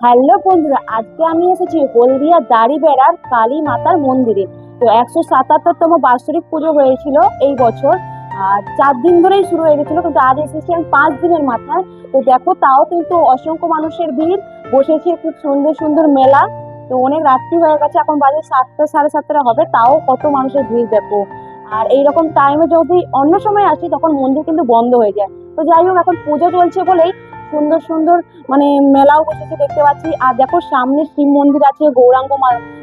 Hello বন্ধুরা, আজকে আমি এসেছি হলদিয়া দাড়িবেড়ার কালী মাতার মন্দিরে। তো 177তম বাৎসরিক পুজো হয়েছিল এই বছর। আর 4 দিন ধরেই শুরু হয়ে গেছিল, কিন্তু আজ এসেছি আমি 5 দিনের মাথায়। তো দেখো, তাও কিন্তু অসংখ্য মানুষের ভিড় বসেছে, খুব সুন্দর সুন্দর মেলা। তো অনেক রাত্রি হয়ে গেছে, এখন বাজে 7টা সাড়ে 7টা হবে, তাও কত মানুষের ভিড় দেখো। আর এইরকম টাইমে যদি অন্য সময় আসি তখন মন্দির কিন্তু বন্ধ হয়ে যায়। তো যাই হোক, এখন পুজো চলছে বলেই সুন্দর সুন্দর মানে মেলাও বসেছে দেখতে পাচ্ছি। আর দেখো, সামনে শিব মন্দির আছে, গৌরাঙ্গ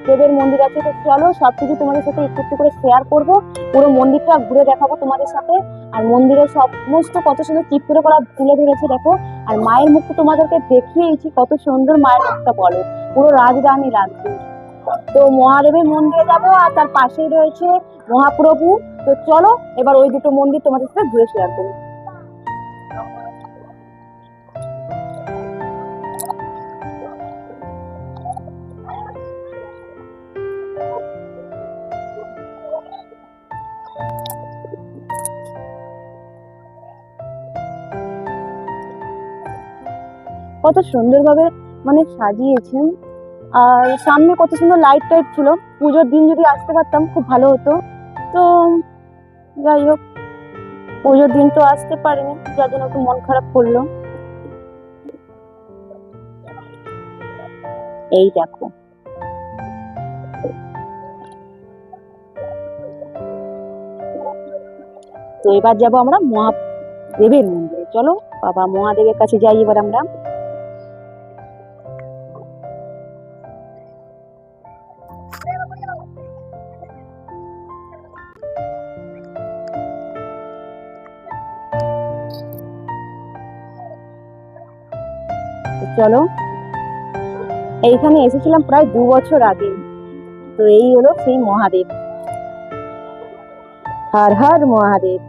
দেবের মন্দির আছে। তো চলো সবকিছু তোমাদের সাথে একটু একটু করে শেয়ার করবো, পুরো মন্দিরটা ঘুরে দেখাবো তোমাদের সাথে। আর মন্দিরের সমস্ত কত সুন্দর চিত্র করা তুলে ধরেছে দেখো। আর মায়ের মুখটা তোমাদেরকে দেখিয়েছি, কত সুন্দর মায়ের মুখটা, বলো, পুরো রাজরানী লাগছে। তো মহাদেবের মন্দিরে যাবো, আর তার পাশেই রয়েছে মহাপ্রভু। তো চলো এবার ওই দুটো মন্দির তোমাদের সাথে ঘুরে শেয়ার করবো। কত সুন্দরভাবে সাজিয়েছেন। আর সামনে কত সুন্দর লাইট টাইট ছিল। পুজোর দিন যদি আসতে পারতাম খুব ভালো হতো। তো যাই হোক, পুজোর দিন তো আসতে পারিনি, যার জন্য একটু মন খারাপ করলো। এই দেখো, তো এবার যাবো আমরা মহাদেবের মন্দিরে। চলো বাবা মহাদেবের কাছে যাই এবার আমরা। তো চলো, এইখানে এসেছিলাম প্রায় 2 বছর আগে। তো এই হলো সেই মহাদেব। হর হর মহাদেব।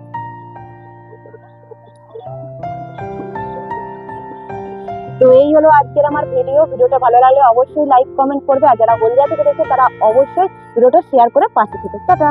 তো এই হলো আজকের আমার ভিডিওটা ভালো লাগলে অবশ্যই লাইক কমেন্ট করবে, আর যারা হলদিয়া থেকে দেখে তারা অবশ্যই ভিডিওটা শেয়ার করে পাশে থেকে টাটা।